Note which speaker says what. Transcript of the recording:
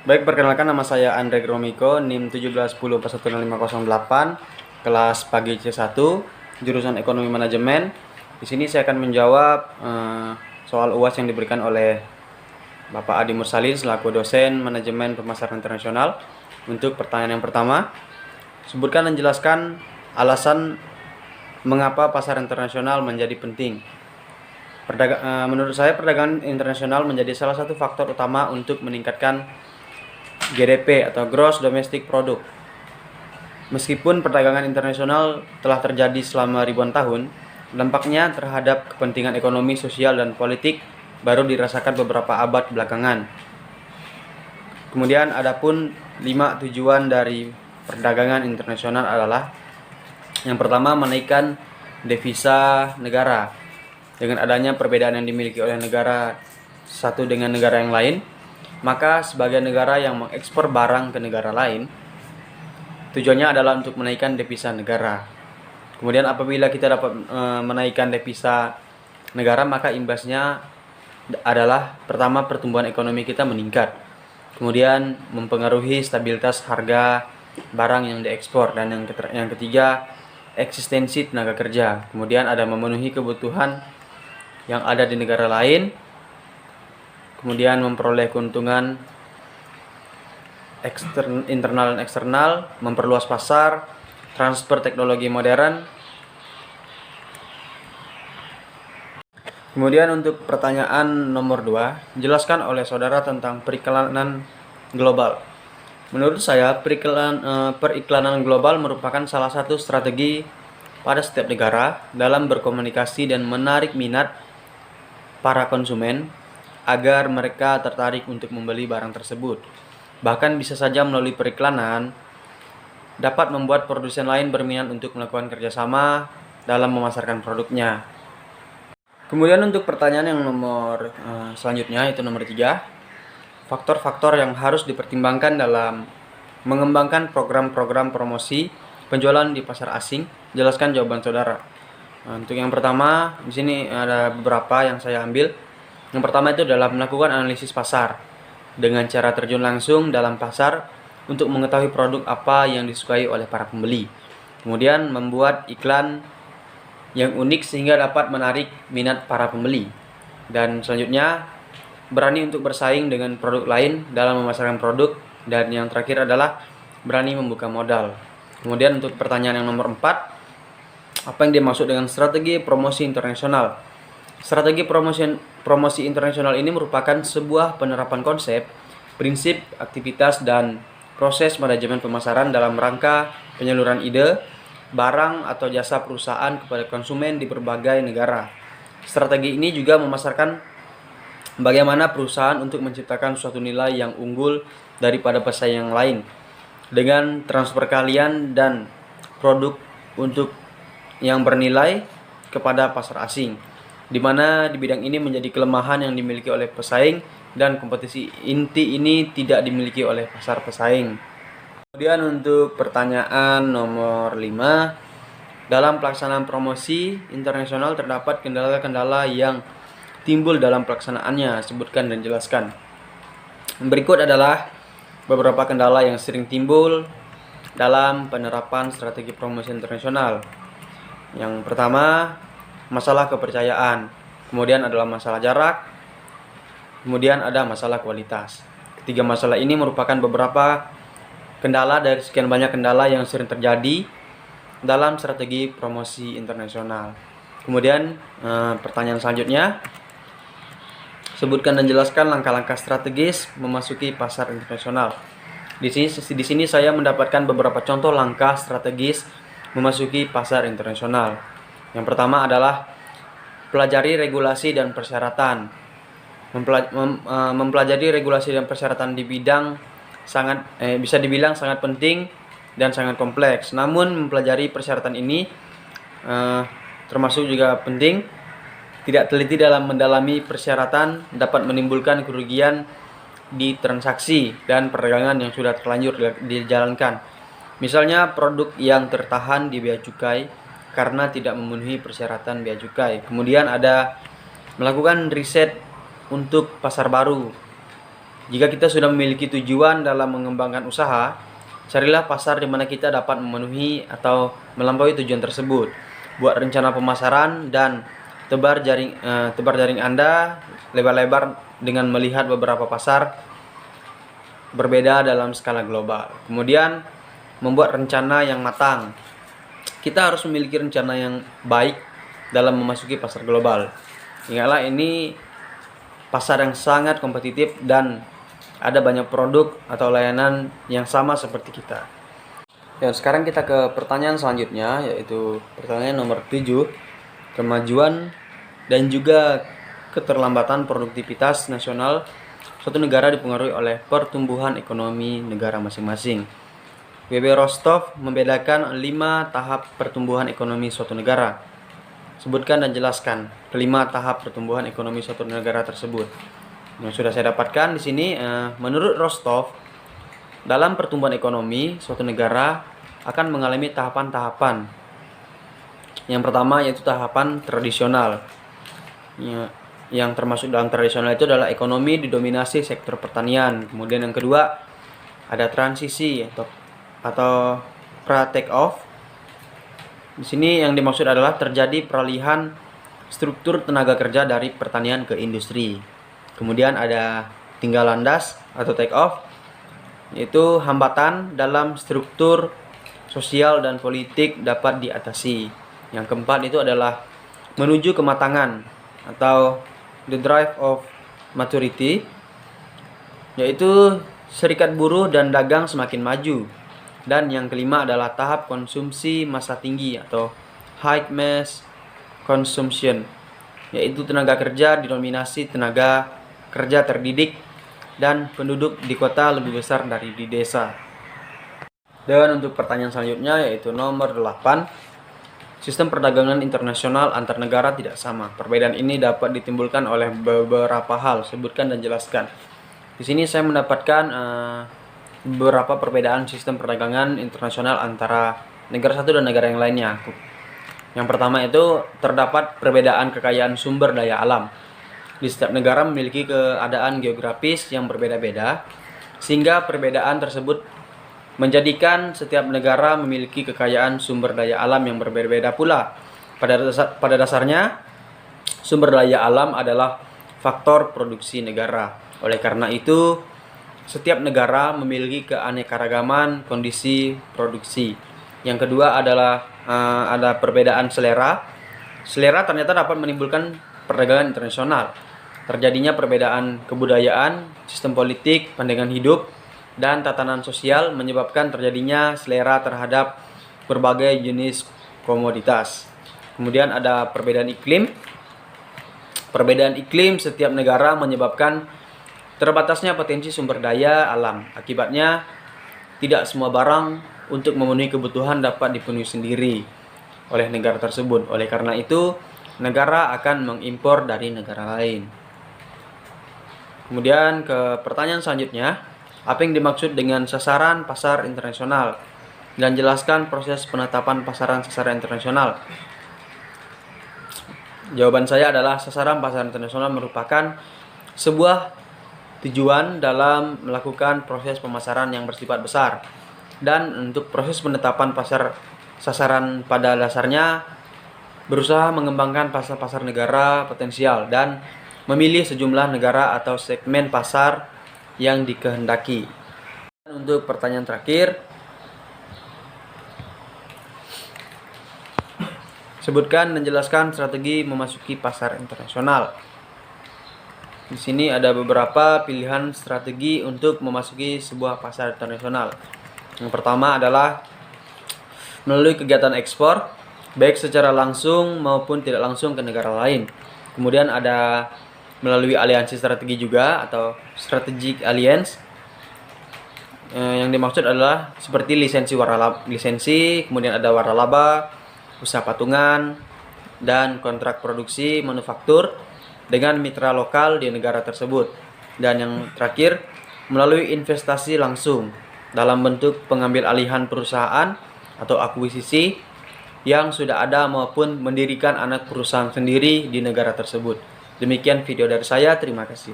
Speaker 1: Baik, perkenalkan nama saya Andre Gromiko, NIM 1710410508, kelas pagi C1, jurusan Ekonomi Manajemen. Di sini saya akan menjawab soal UAS yang diberikan oleh Bapak Adi Mursalin selaku dosen Manajemen Pemasaran Internasional. Untuk pertanyaan yang pertama, sebutkan dan jelaskan alasan mengapa pasar internasional menjadi penting. Menurut saya, perdagangan internasional menjadi salah satu faktor utama untuk meningkatkan GDP atau Gross Domestic Product. Meskipun perdagangan internasional telah terjadi selama ribuan tahun, dampaknya terhadap kepentingan ekonomi, sosial, dan politik baru dirasakan beberapa abad belakangan. Kemudian adapun 5 tujuan dari perdagangan internasional adalah: yang pertama, menaikkan devisa negara. Dengan adanya perbedaan yang dimiliki oleh negara satu dengan negara yang lain, maka sebagai negara yang mengekspor barang ke negara lain, tujuannya adalah untuk menaikkan devisa negara. Kemudian apabila kita dapat menaikkan devisa negara, maka imbasnya adalah: pertama, pertumbuhan ekonomi kita meningkat, kemudian mempengaruhi stabilitas harga barang yang diekspor, dan yang ketiga, eksistensi tenaga kerja. Kemudian ada memenuhi kebutuhan yang ada di negara lain, kemudian memperoleh keuntungan internal dan eksternal, memperluas pasar, transfer teknologi modern. Kemudian untuk pertanyaan nomor 2, jelaskan oleh saudara tentang periklanan global. Menurut saya, periklanan global merupakan salah satu strategi pada setiap negara dalam berkomunikasi dan menarik minat para konsumen agar mereka tertarik untuk membeli barang tersebut. Bahkan bisa saja melalui periklanan dapat membuat produsen lain berminat untuk melakukan kerjasama dalam memasarkan produknya. Kemudian untuk pertanyaan yang nomor selanjutnya, itu nomor 3, faktor-faktor yang harus dipertimbangkan dalam mengembangkan program-program promosi penjualan di pasar asing. Jelaskan jawaban saudara. Untuk yang pertama, di sini ada beberapa yang saya ambil. Yang pertama itu adalah melakukan analisis pasar dengan cara terjun langsung dalam pasar untuk mengetahui produk apa yang disukai oleh para pembeli. Kemudian membuat iklan yang unik sehingga dapat menarik minat para pembeli. Dan selanjutnya, berani untuk bersaing dengan produk lain dalam memasarkan produk. Dan yang terakhir adalah berani membuka modal. Kemudian untuk pertanyaan yang nomor 4, apa yang dimaksud dengan strategi promosi internasional? Strategi promosi internasional ini merupakan sebuah penerapan konsep, prinsip, aktivitas, dan proses manajemen pemasaran dalam rangka penyaluran ide, barang, atau jasa perusahaan kepada konsumen di berbagai negara. Strategi ini juga memasarkan bagaimana perusahaan untuk menciptakan suatu nilai yang unggul daripada pesaing yang lain dengan transfer kalian dan produk untuk yang bernilai kepada pasar asing, di mana di bidang ini menjadi kelemahan yang dimiliki oleh pesaing dan kompetisi inti ini tidak dimiliki oleh pasar pesaing. Kemudian untuk pertanyaan nomor 5, dalam pelaksanaan promosi internasional terdapat kendala-kendala yang timbul dalam pelaksanaannya. Sebutkan dan jelaskan. Berikut adalah beberapa kendala yang sering timbul dalam penerapan strategi promosi internasional. Yang pertama, masalah kepercayaan. Kemudian adalah masalah jarak. Kemudian ada masalah kualitas. Ketiga masalah ini merupakan beberapa kendala dari sekian banyak kendala yang sering terjadi dalam strategi promosi internasional. Kemudian pertanyaan selanjutnya, sebutkan dan jelaskan langkah-langkah strategis memasuki pasar internasional. Di sini saya mendapatkan beberapa contoh langkah strategis memasuki pasar internasional. Yang pertama adalah pelajari regulasi dan persyaratan. Mempelajari regulasi dan persyaratan di bidang bisa dibilang sangat penting dan sangat kompleks. Namun mempelajari persyaratan ini termasuk juga penting. Tidak teliti dalam mendalami persyaratan dapat menimbulkan kerugian di transaksi dan perdagangan yang sudah terlanjur dijalankan. Misalnya produk yang tertahan di bea cukai karena tidak memenuhi persyaratan bea cukai. Kemudian ada melakukan riset untuk pasar baru. Jika kita sudah memiliki tujuan dalam mengembangkan usaha, carilah pasar di mana kita dapat memenuhi atau melampaui tujuan tersebut. Buat rencana pemasaran dan tebar jaring Anda lebar-lebar dengan melihat beberapa pasar berbeda dalam skala global. Kemudian membuat rencana yang matang. Kita harus memiliki rencana yang baik dalam memasuki pasar global. Ingatlah, ini pasar yang sangat kompetitif dan ada banyak produk atau layanan yang sama seperti kita. Ya, sekarang kita ke pertanyaan selanjutnya, yaitu pertanyaan nomor 7. Kemajuan dan juga keterlambatan produktivitas nasional suatu negara dipengaruhi oleh pertumbuhan ekonomi negara masing-masing. W.B. Rostov membedakan 5 tahap pertumbuhan ekonomi suatu negara. Sebutkan dan jelaskan kelima tahap pertumbuhan ekonomi suatu negara tersebut. Yang sudah saya dapatkan di sini, menurut Rostov, dalam pertumbuhan ekonomi suatu negara akan mengalami tahapan-tahapan. Yang pertama yaitu tahapan tradisional. Yang termasuk dalam tradisional itu adalah ekonomi didominasi sektor pertanian. Kemudian yang kedua ada transisi atau pra-take off. Di sini yang dimaksud adalah terjadi peralihan struktur tenaga kerja dari pertanian ke industri. Kemudian ada tinggal landas atau take off, yaitu hambatan dalam struktur sosial dan politik dapat diatasi. Yang keempat itu adalah menuju kematangan atau the drive of maturity, yaitu serikat buruh dan dagang semakin maju. Dan yang kelima adalah tahap konsumsi massa tinggi atau high mass consumption, yaitu tenaga kerja didominasi tenaga kerja terdidik dan penduduk di kota lebih besar dari di desa. Dan untuk pertanyaan selanjutnya yaitu nomor 8. Sistem perdagangan internasional antar negara tidak sama. Perbedaan ini dapat ditimbulkan oleh beberapa hal. Sebutkan dan jelaskan. Di sini saya mendapatkan beberapa perbedaan sistem perdagangan internasional antara negara satu dan negara yang lainnya. Yang pertama itu terdapat perbedaan kekayaan sumber daya alam. Di setiap negara memiliki keadaan geografis yang berbeda-beda, sehingga perbedaan tersebut menjadikan setiap negara memiliki kekayaan sumber daya alam yang berbeda-beda pula. Pada dasarnya, sumber daya alam adalah faktor produksi negara. Oleh karena itu, setiap negara memiliki keanekaragaman kondisi produksi. Yang kedua adalah ada perbedaan selera. Selera ternyata dapat menimbulkan perdagangan internasional. Terjadinya perbedaan kebudayaan, sistem politik, pandangan hidup, dan tatanan sosial menyebabkan terjadinya selera terhadap berbagai jenis komoditas. Kemudian ada perbedaan iklim. Perbedaan iklim setiap negara menyebabkan terbatasnya potensi sumber daya alam. Akibatnya, tidak semua barang untuk memenuhi kebutuhan dapat dipenuhi sendiri oleh negara tersebut. Oleh karena itu, negara akan mengimpor dari negara lain. Kemudian ke pertanyaan selanjutnya, apa yang dimaksud dengan sasaran pasar internasional? Dan jelaskan proses penetapan pasaran internasional. Jawaban saya adalah sasaran pasar internasional merupakan sebuah tujuan dalam melakukan proses pemasaran yang bersifat besar. Dan untuk proses penetapan pasar sasaran pada dasarnya berusaha mengembangkan pasar-pasar negara potensial dan memilih sejumlah negara atau segmen pasar yang dikehendaki. Dan untuk pertanyaan terakhir, sebutkan dan jelaskan strategi memasuki pasar internasional. Di sini ada beberapa pilihan strategi untuk memasuki sebuah pasar internasional. Yang pertama adalah melalui kegiatan ekspor, baik secara langsung maupun tidak langsung ke negara lain. Kemudian ada melalui aliansi strategi juga atau strategic alliance. Yang dimaksud adalah seperti lisensi, kemudian ada waralaba, usaha patungan, dan kontrak produksi manufaktur dengan mitra lokal di negara tersebut. Dan yang terakhir, melalui investasi langsung dalam bentuk pengambil alihan perusahaan atau akuisisi yang sudah ada maupun mendirikan anak perusahaan sendiri di negara tersebut. Demikian video dari saya, terima kasih.